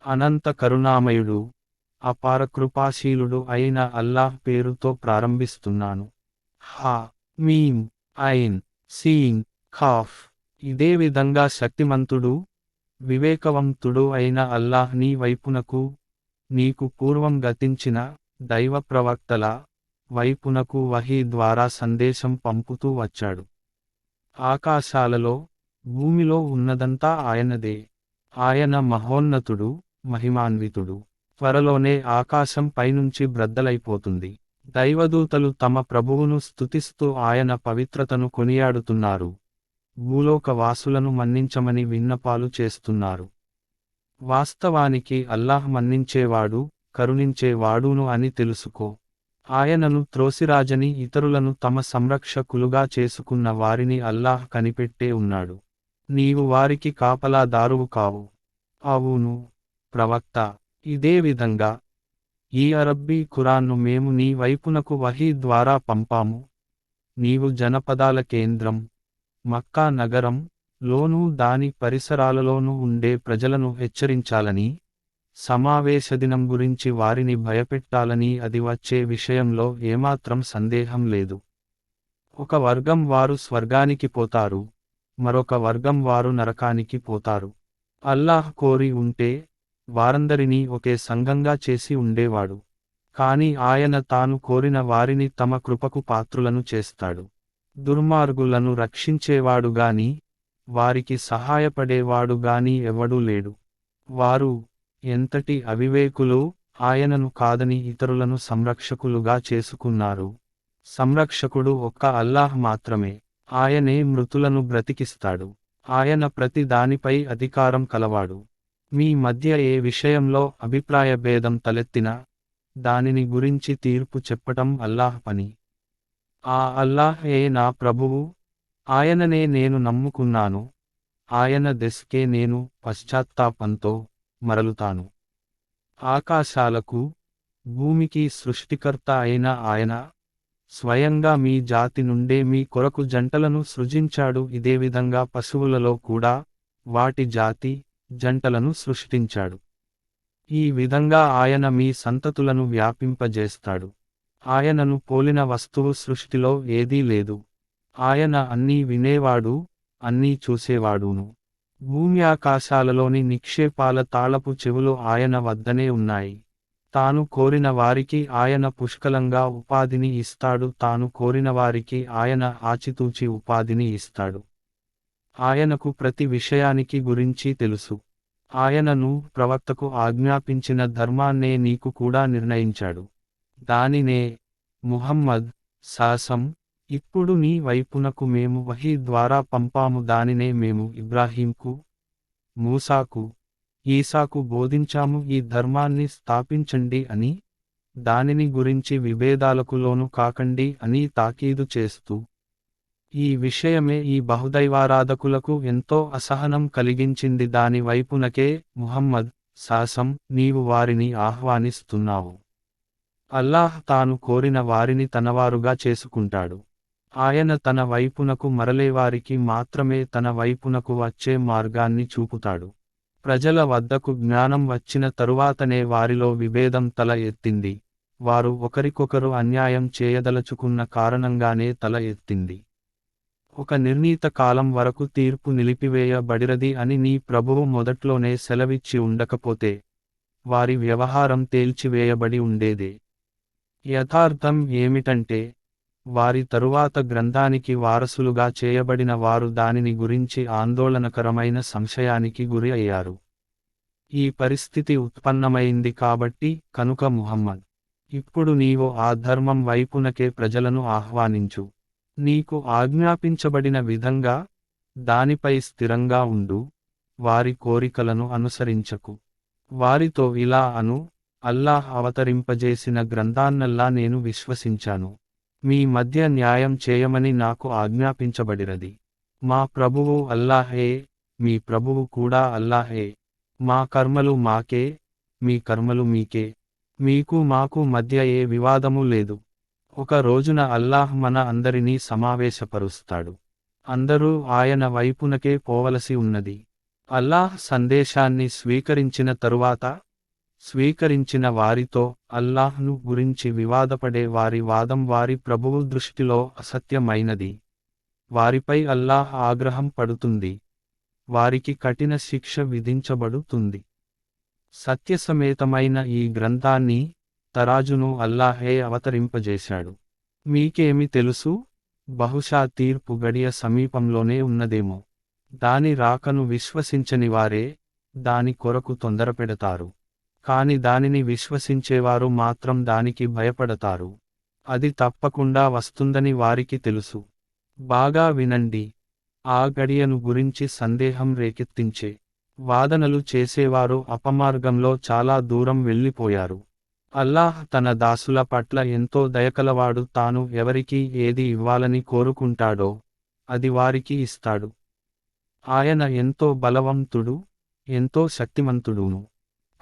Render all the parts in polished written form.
అనంత కరుణామయుడు, అపార కృపాశీలుడు అయిన అల్లాహ్ పేరుతో ప్రారంభిస్తున్నాను. హా మీమ్ ఐన్ సీన్ ఖాఫ్. ఇదే విధంగా శక్తిమంతుడు, వివేకవంతుడు అయిన అల్లాహ్ నీ వైపునకు, నీకు పూర్వం గతించిన దైవ ప్రవక్తల వైపునకు వహీ ద్వారా సందేశం పంపుతూ వచ్చాడు. ఆకాశాలలో, భూమిలో ఉన్నదంతా ఆయనదే. ఆయన మహోన్నతుడు, మహిమాన్వితుడు. త్వరలోనే ఆకాశం పైనుంచి బ్రద్దలైపోతుంది. దైవదూతలు తమ ప్రభువును స్తుతిస్తూ ఆయన పవిత్రతను కొనియాడుతున్నారు. భూలోక వాసులను మన్నించమని విన్నపాలు చేస్తున్నారు. వాస్తవానికి అల్లాహ్ మన్నించేవాడు, కరుణించేవాడును అని తెలుసుకో. ఆయనను త్రోసిరాజని ఇతరులను తమ సంరక్షకులుగా చేసుకున్న వారిని అల్లాహ్ కనిపెట్టే ఉన్నాడు. నీవు వారికి కాపలాదారువు కావు. అవును, ప్రవక్త. ఇదే విధంగా ఈ అరబ్బీ ఖురాన్ను మేము నీ వైపునకు వహీ ద్వారా పంపాము. నీవు జనపదాల కేంద్రం, మక్కా నగరం లోనూ దాని పరిసరాలలోనూ ఉండే ప్రజలను హెచ్చరించాలని, సమావేశదినం గురించి వారిని భయపెట్టాలని, అది వచ్చే విషయంలో ఏమాత్రం సందేహం లేదు. ఒక వర్గం వారు స్వర్గానికి పోతారు, మరొక వర్గం వారు నరకానికి పోతారు. అల్లాహ్ కోరి ఉంటే వారందరినీ ఒకే సంఘంగా చేసి ఉండేవాడు. కాని ఆయన తాను కోరిన వారిని తమ కృపకు పాత్రులను చేస్తాడు. దుర్మార్గులను రక్షించేవాడుగాని, వారికి సహాయపడేవాడుగాని ఎవడూ లేడు. వారు ఎంతటి అవివేకులో, ఆయనను కాదని ఇతరులను సంరక్షకులుగా చేసుకున్నారు. సంరక్షకుడు ఒక్క అల్లాహ్ మాత్రమే. ఆయనే మృతులను బ్రతికిస్తాడు. ఆయన ప్రతి దానిపై అధికారం కలవాడు. మీ మధ్య ఏ విషయంలో అభిప్రాయ భేదం తలెత్తినా, దానిని గురించి తీర్పు చెప్పటం అల్లాహ్ పని. ఆ అల్లాహ్ ఏ నా ప్రభువు, ఆయననే నేను నమ్ముకున్నాను, ఆయన దెస్కే నేను పశ్చాత్తాపంతో మరలుతాను. ఆకాశాలకు, భూమికి సృష్టికర్త అయిన ఆయన, స్వయంగా మీ జాతి నుండే మీ కొరకు జంటలను సృజించాడు. ఇదే విధంగా పశువులలో కూడా వాటి జాతి, జంటలను సృష్టించాడు. ఈ విధంగా ఆయన మీ సంతతులను వ్యాపింపజేస్తాడు. ఆయనను పోలిన వస్తువు సృష్టిలో ఏదీ లేదు. ఆయన అన్నీ వినేవాడు, అన్నీ చూసేవాడును. భూమి ఆకాశాలలోని నిక్షేపాల తాళపు చెవులు ఆయన వద్దనే ఉన్నాయి. తాను కోరిన వారికి ఆయన పుష్కలంగా ఉపాధిని ఇస్తాడు. తాను కోరిన వారికి ఆయన ఆచితూచి ఉపాధిని ఇస్తాడు. ఆయనకు ప్రతి విషయానికి గురించి తెలుసు. ఆయనను ప్రవక్తకు ఆజ్ఞాపించిన ధర్మాన్నే నీకు కూడా నిర్ణయించాడు. దానినే, ముహమ్మద్ సాసం, ఇప్పుడు నీ వైపునకు మేము వహీ ద్వారా పంపాము. దానినే మేము ఇబ్రాహీంకు, మూసాకు, ఈసాకు బోధించాము. ఈ ధర్మాన్ని స్థాపించండి అని, దానిని గురించి విభేదాలకు లోను కాకండి అని తాకీదు చేస్తూ, ఈ విషయమే ఈ బహుదైవారాధకులకు ఎంతో అసహనం కలిగించింది. దాని వైపునకే, ముహమ్మద్ సాసం, నీవు వారిని ఆహ్వానిస్తున్నావు. అల్లాహ్ తాను కోరిన వారిని తనవారుగా చేసుకుంటాడు. ఆయన తన వైపునకు మరలేవారికి మాత్రమే తన వైపునకు వచ్చే మార్గాన్ని చూపుతాడు. ప్రజల వద్దకు జ్ఞానం వచ్చిన తరువాతనే వారిలో విభేదం తల ఎత్తింది. వారు ఒకరికొకరు అన్యాయం చేయదలచుకున్న కారణంగానే తల ఎత్తింది. ఒక నిర్ణీత కాలం వరకు తీర్పు నిలిపివేయబడిరది అని నీ ప్రభువు మొదట్లోనే సెలవిచ్చి ఉండకపోతే, వారి వ్యవహారం తేల్చివేయబడి ఉండేదే. యథార్థం ఏమిటంటే, వారి తరువాత గ్రంథానికి వారసులుగా చేయబడిన వారు దానిని గురించి ఆందోళనకరమైన సంశయానికి గురి అయ్యారు. ఈ పరిస్థితి ఉత్పన్నమైంది కాబట్టి కనుక ముహమ్మద్, ఇప్పుడు నీవు ఆ ధర్మం వైపునకే ప్రజలను ఆహ్వానించు. నీకు ఆజ్ఞాపించబడిన విధంగా దానిపై స్థిరంగా ఉండు. వారి కోరికలను అనుసరించకు. వారితో ఇలా అను, అల్లాహ్ అవతరింపజేసిన గ్రంథాన్నల్లా నేను విశ్వసించాను. మీ మధ్య న్యాయం చేయమని నాకు ఆజ్ఞాపించబడిరది. మా ప్రభువు అల్లాహే, మీ ప్రభువు కూడా అల్లాహే. మా కర్మలు మాకే, మీ కర్మలు మీకే. మీకు మాకు మధ్య ఏ వివాదము లేదు. ఒక రోజున అల్లాహ్ మన అందరినీ సమావేశపరుస్తాడు. అందరూ ఆయన వైపునకే పోవలసి ఉన్నది. అల్లాహ్ సందేశాన్ని స్వీకరించిన తరువాత స్వీకరించిన వారితో అల్లాహ్ను గురించి వివాదపడే వారి వాదం వారి ప్రభువు దృష్టిలో అసత్యమైనది. వారిపై అల్లాహ్ ఆగ్రహం పడుతుంది. వారికి కఠిన శిక్ష విధించబడుతుంది. సత్యసమేతమైన ఈ గ్రంథాన్ని, తరాజును అల్లాహే అవతరింపజేశాడు. మీకేమి తెలుసు? బహుశా తీర్పు గడియ సమీపంలోనే ఉన్నదేమో. దాని రాకను విశ్వసించని వారే దాని కొరకు తొందరపెడతారు. కాని దానిని విశ్వసించేవారు మాత్రం దానికి భయపడతారు. అది తప్పకుండా వస్తుందని వారికి తెలుసు. బాగా వినండి. ఆ గడియను గురించి సందేహం రేకెత్తించే వాదనలు చేసేవారు అపమార్గంలో చాలా దూరం వెళ్ళిపోయారు. అల్లాహ్ తన దాసుల పట్ల ఎంతో దయకలవాడు. తాను ఎవరికి ఏది ఇవ్వాలని కోరుకుంటాడో అది వారికి ఇస్తాడు. ఆయన ఎంతో బలవంతుడు, ఎంతో శక్తిమంతుడును.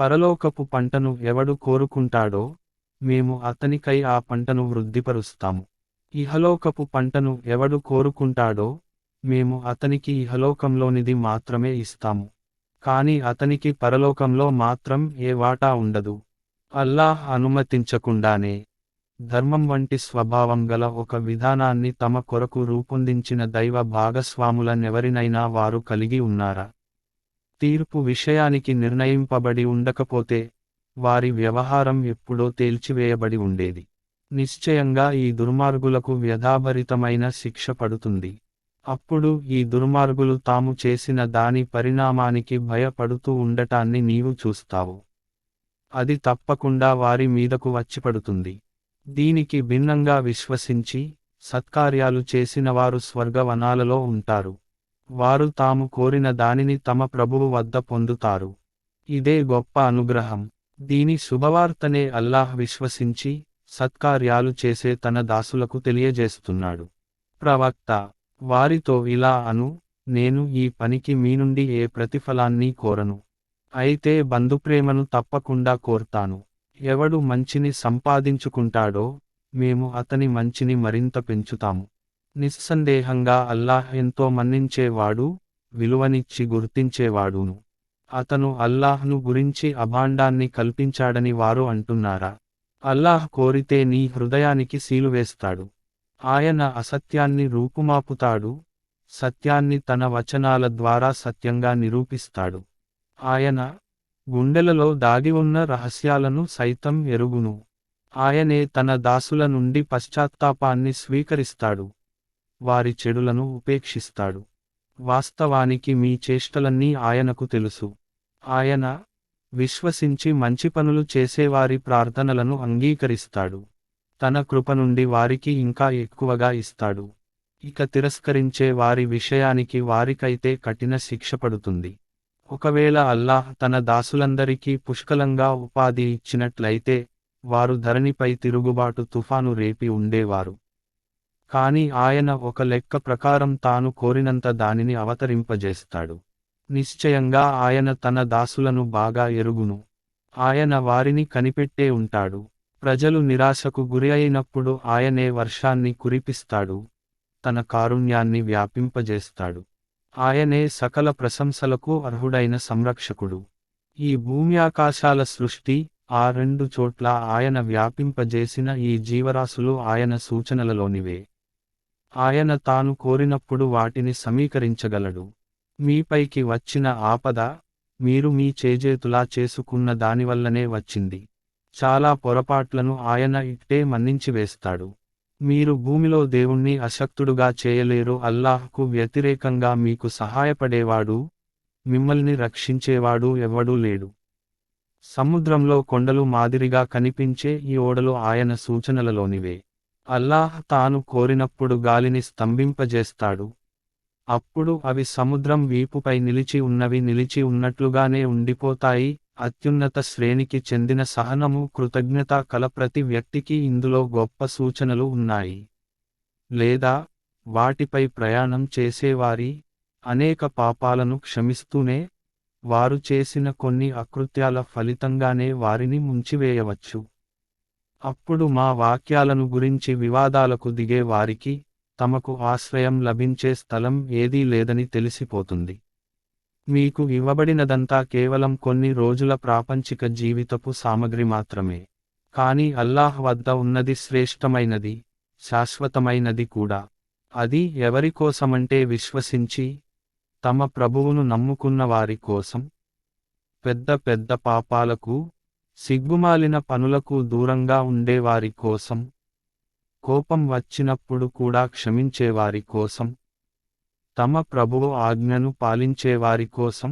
పరలోకపు పంటను ఎవడు కోరుకుంటాడో మేము అతనికై ఆ పంటను వృద్ధిపరుస్తాము. ఇహలోకపు పంటను ఎవడు కోరుకుంటాడో మేము అతనికి ఇహలోకంలోనిది మాత్రమే ఇస్తాము. కాని అతనికి పరలోకంలో మాత్రం ఏ వాటా ఉండదు. అల్లాహ్ అనుమతించకుండానే ధర్మం వంటి స్వభావం గల ఒక విధానాన్ని తమ కొరకు రూపొందించిన దైవ భాగస్వాములనెవరినైనా వారు కలిగి ఉన్నారా? తీర్పు విషయానికి నిర్ణయింపబడి ఉండకపోతే వారి వ్యవహారం ఎప్పుడో తేల్చివేయబడి ఉండేది. నిశ్చయంగా ఈ దుర్మార్గులకు వ్యధాభరితమైన శిక్ష పడుతుంది. అప్పుడు ఈ దుర్మార్గులు తాము చేసిన దాని పరిణామానికి భయపడుతూ ఉండటాన్ని నీవు చూస్తావు. అది తప్పకుండా వారి మీదకు వచ్చిపడుతుంది. దీనికి భిన్నంగా విశ్వసించి సత్కార్యాలు చేసినవారు స్వర్గవనాలలో ఉంటారు. వారు తాము కోరిన దానిని తమ ప్రభువు వద్ద పొందుతారు. ఇదే గొప్ప అనుగ్రహం. దీని శుభవార్తనే అల్లాహ్ విశ్వసించి సత్కార్యాలు చేసే తన దాసులకు తెలియజేస్తున్నాడు. ప్రవక్త, వారితో ఇలా అను, నేను ఈ పనికి మీ నుండి ఏ ప్రతిఫలాన్ని కోరను. అయితే బంధుప్రేమను తప్పకుండా కోర్తాను. ఎవడు మంచిని సంపాదించుకుంటాడో మేము అతని మంచిని మరింత పెంచుతాము. నిస్సందేహంగా అల్లాహ్ ఎంతో మన్నించేవాడు, విలువనిచ్చి గుర్తించేవాడును. అతను అల్లాహ్ను గురించి అభాండాన్ని కల్పించాడని వారు అంటున్నారా? అల్లాహ్ కోరితే నీ హృదయానికి సీలువేస్తాడు. ఆయన అసత్యాన్ని రూపుమాపుతాడు, సత్యాన్ని తన వచనాల ద్వారా సత్యంగా నిరూపిస్తాడు. ఆయన గుండెలలో దాగి ఉన్న రహస్యాలను సైతం ఎరుగును. ఆయనే తన దాసుల నుండి పశ్చాత్తాపాన్ని స్వీకరిస్తాడు, వారి చెడులను ఉపేక్షిస్తాడు. వాస్తవానికి మీ చేష్టలన్నీ ఆయనకు తెలుసు. ఆయన విశ్వసించి మంచి పనులు చేసేవారి ప్రార్థనలను అంగీకరిస్తాడు. తన కృప నుండి వారికి ఇంకా ఎక్కువగా ఇస్తాడు. ఇక తిరస్కరించే వారి విషయానికి వారికైతే కఠిన శిక్ష పడుతుంది. ఒకవేళ అల్లాహ్ తన దాసులందరికీ పుష్కలంగా ఉపాధి ఇచ్చినట్లయితే వారు ధరణిపై తిరుగుబాటు తుఫాను రేపి ఉండేవారు. కాని ఆయన ఒక లెక్క ప్రకారం తాను కోరినంత దానిని అవతరింపజేస్తాడు. నిశ్చయంగా ఆయన తన దాసులను బాగా ఎరుగును. ఆయన వారిని కనిపెట్టే ఉంటాడు. ప్రజలు నిరాశకు గురి అయినప్పుడు ఆయనే వర్షాన్ని కురిపిస్తాడు, తన కారుణ్యాన్ని వ్యాపింపజేస్తాడు. ఆయనే సకల ప్రశంసలకు అర్హుడైన సంరక్షకుడు. ఈ భూమ్యాకాశాల సృష్టి, ఆ రెండు చోట్ల ఆయన వ్యాపింపజేసిన ఈ జీవరాశులు ఆయన సూచనలలోనివే. ఆయన తాను కోరినప్పుడు వాటిని సమీకరించగలడు. మీపైకి వచ్చిన ఆపద మీరు మీ చేజేతులా చేసుకున్న దానివల్లనే వచ్చింది. చాలా పొరపాట్లను ఆయన ఇట్టే మన్నించివేస్తాడు. మీరు భూమిలో దేవుణ్ణి అశక్తుడుగా చేయలేరు. అల్లాహ్కు వ్యతిరేకంగా మీకు సహాయపడేవాడు, మిమ్మల్ని రక్షించేవాడు ఎవ్వడూ లేడు. సముద్రంలో కొండలు మాదిరిగా కనిపించే ఈ ఓడలు ఆయన సూచనలలోనివే. అల్లాహ్ తాను కోరినప్పుడు గాలిని స్తంభింపజేస్తాడు. అప్పుడు అవి సముద్రం వీపుపై నిలిచి ఉన్నవి నిలిచి ఉన్నట్లుగానే ఉండిపోతాయి. అత్యున్నత శ్రేణికి చెందిన సహనము కృతజ్ఞత కల ప్రతి వ్యక్తికి ఇందులో గొప్ప సూచనలు ఉన్నాయి. లేదా వాటిపై ప్రయాణం చేసేవారి అనేక పాపాలను క్షమిస్తూనే వారు చేసిన కొన్ని అకృత్యాల ఫలితంగానే వారిని ముంచివేయవచ్చు. అప్పుడు మా వాక్యాలను గురించి వివాదాలకు దిగే వారికి తమకు ఆశ్రయం లభించే స్థలం ఏదీ లేదని తెలిసిపోతుంది. మీకు ఇవ్వబడినదంతా కేవలం కొన్ని రోజుల ప్రాపంచిక జీవితపు సామగ్రి మాత్రమే. కానీ అల్లాహ్ వద్ద ఉన్నది శ్రేష్టమైనది, శాశ్వతమైనది కూడా. అది ఎవరికోసమంటే విశ్వసించి, తమ ప్రభువును నమ్ముకున్న వారి కోసం, పెద్ద పెద్ద పాపాలకు, సిగ్గుమాలిన పనులకు దూరంగా ఉండేవారి కోసం, కోపం వచ్చినప్పుడు కూడా క్షమించేవారి కోసం, తమ ప్రభువు ఆజ్ఞను పాలించేవారి కోసం,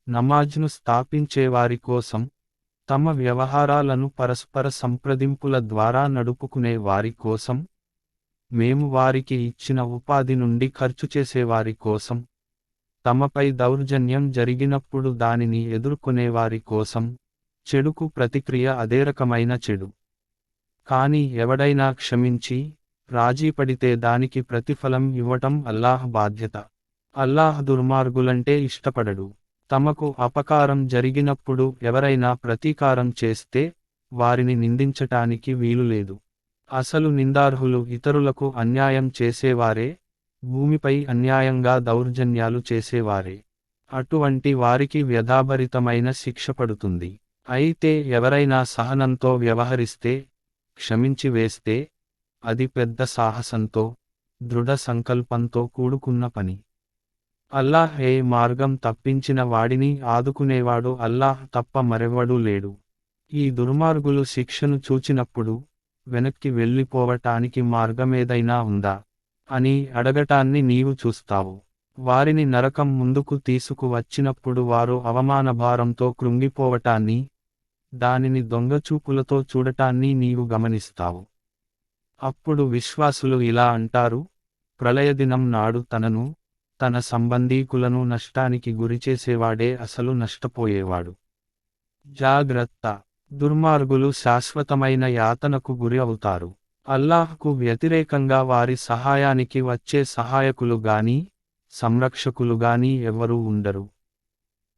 నమాజ్ను స్థాపించేవారి కోసం, తమ వ్యవహారాలను పరస్పర సంప్రదింపుల ద్వారా నడుపుకునే వారి కోసం, మేము వారికి ఇచ్చిన ఉపాధి నుండి ఖర్చు చేసేవారి కోసం, తమపై దౌర్జన్యం జరిగినప్పుడు దానిని ఎదుర్కొనేవారి కోసం, చెడుకు ప్రతిక్రియ అదే రకమైన చెడు. కాని ఎవడైనా క్షమించి, రాజీపడితే దానికి ప్రతిఫలం ఇవ్వటం అల్లాహ్ బాధ్యత. అల్లాహ్ దుర్మార్గులంటే ఇష్టపడడు. తమకు అపకారం జరిగినప్పుడు ఎవరైనా ప్రతీకారం చేస్తే, వారిని నిందించటానికి వీలులేదు. అసలు నిందార్హులు ఇతరులకు అన్యాయం చేసేవారే, భూమిపై అన్యాయంగా దౌర్జన్యాలు చేసేవారే. అటువంటి వారికి వ్యధాభరితమైన శిక్ష పడుతుంది. అయితే ఎవరైనా సహనంతో వ్యవహరిస్తే, క్షమించి వేస్తే, అది పెద్ద సాహసంతో, దృఢ సంకల్పంతో కూడుకున్న పని. అల్లాహ్ ఏ మార్గం తప్పించిన వాడిని ఆదుకునేవాడు అల్లాహ్ తప్ప మరెవ్వడూ లేడు. ఈ దుర్మార్గులు శిక్షను చూచినప్పుడు, వెనక్కి వెళ్ళిపోవటానికి మార్గమేదైనా ఉందా అని అడగటాన్ని నీవు చూస్తావు. వారిని నరకం ముందుకు తీసుకు వచ్చినప్పుడు వారు అవమానభారంతో కృంగిపోవటాన్ని, దానిని దొంగచూపులతో చూడటాన్ని నీవు గమనిస్తావు. అప్పుడు విశ్వాసులు ఇలా అంటారు, ప్రళయదినం నాడు తనను, తన సంబంధీకులను నష్టానికి గురిచేసేవాడే అసలు నష్టపోయేవాడు. జాగ్రత్త! దుర్మార్గులు శాశ్వతమైన యాతనకు గురి అవుతారు. అల్లాహ్కు వ్యతిరేకంగా వారి సహాయానికి వచ్చే సహాయకులు గాని, సంరక్షకులు గాని ఎవ్వరూ ఉండరు.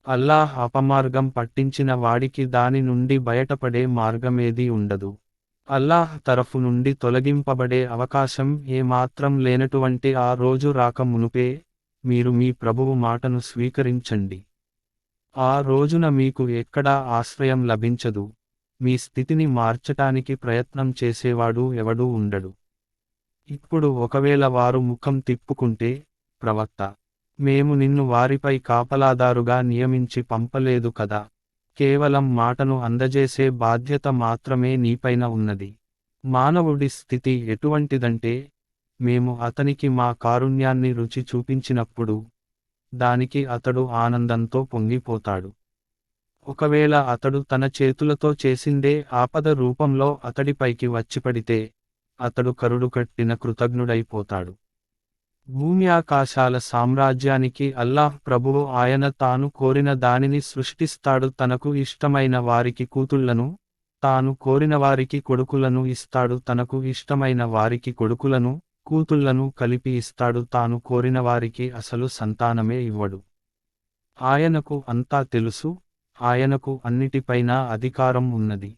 అల్లాహ్ అపమార్గం పట్టించిన వాడికి దాని నుండి బయటపడే మార్గమేదీ ఉండదు. అల్లాహ్ తరఫు నుండి తొలగింపబడే అవకాశం ఏమాత్రం లేనటువంటి ఆ రోజు రాక మునుపే, మీరు మీ ప్రభువు మాటను స్వీకరించండి. ఆ రోజున మీకు ఎక్కడా ఆశ్రయం లభించదు, మీ స్థితిని మార్చటానికి ప్రయత్నం చేసేవాడు ఎవడూ ఉండడు. ఇప్పుడు ఒకవేళ వారు ముఖం తిప్పుకుంటే, ప్రవక్త, మేము నిన్ను వారిపై కాపలాదారుగా నియమించి పంపలేదు కదా, కేవలం మాటను అందజేసే బాధ్యత మాత్రమే నీపైన ఉన్నది. మానవుడి స్థితి ఎటువంటిదంటే, మేము అతనికి మా కారుణ్యాన్ని రుచి చూపించినప్పుడు, దానికి అతడు ఆనందంతో పొంగిపోతాడు. ఒకవేళ అతడు తన చేతులతో చేసిందే ఆపద రూపంలో అతడిపైకి వచ్చిపడితే, అతడు కరుడుకట్టిన కృతజ్ఞుడైపోతాడు. భూమి ఆకాశాల సామ్రాజ్యానికి అల్లాహ్ ప్రభువు ఆయన తాను కోరిన దానిని సృష్టిస్తాడు. తనకు ఇష్టమైన వారికి కూతుళ్లను, తాను కోరిన వారికి కొడుకులను ఇస్తాడు. తనకు ఇష్టమైన వారికి కొడుకులను, కూతుళ్లను కలిపి ఇస్తాడు. తాను కోరిన వారికి అసలు సంతానమే ఇవ్వడు. ఆయనకు అంతా తెలుసు, ఆయనకు అన్నిటిపైనా అధికారం ఉన్నది.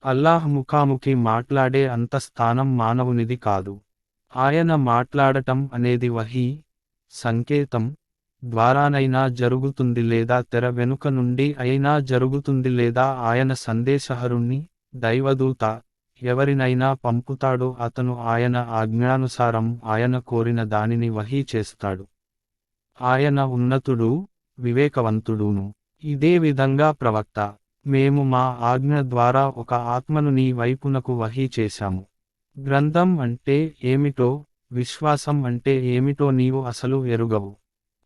అల్లాహ్ ముఖాముఖి మాట్లాడే అంత స్థానం మానవునిది కాదు. ఆయన మాట్లాడటం అనేది వహీ, సంకేతం ద్వారానైనా జరుగుతుంది లేదా తెర వెనుక నుండి అయినా జరుగుతుంది లేదా ఆయన సందేశహరుణ్ణి, దైవదూత, ఎవరినైనా పంపుతాడు. అతను ఆయన ఆజ్ఞానుసారం ఆయన కోరిన దానిని వహీ చేస్తాడు. ఆయన ఉన్నతుడు, వివేకవంతుడును. ఇదే విధంగా ప్రవక్త, మేము మా ఆజ్ఞ ద్వారా ఒక ఆత్మను నీ వైపునకు వహీ చేశాము. గ్రంథం అంటే ఏమిటో, విశ్వాసం అంటే ఏమిటో నీవు అసలు ఎరుగవు.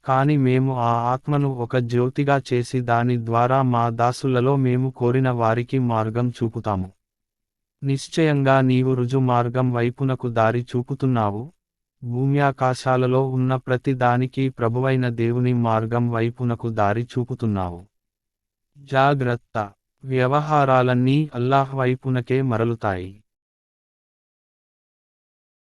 కాని మేము ఆ ఆత్మను ఒక జ్యోతిగా చేసి దాని ద్వారా మా దాసులలో మేము కోరిన వారికి మార్గం చూపుతాము. నిశ్చయంగా నీవు రుజు మార్గం వైపునకు దారి చూపుతున్నావు. భూమ్యాకాశాలలో ఉన్న ప్రతి దానికి ప్రభువైన దేవుని మార్గం వైపునకు దారి చూపుతున్నావు. జాగ్రత్త! వ్యవహారాలన్నీ అల్లాహ్ వైపునకే మరలుతాయి.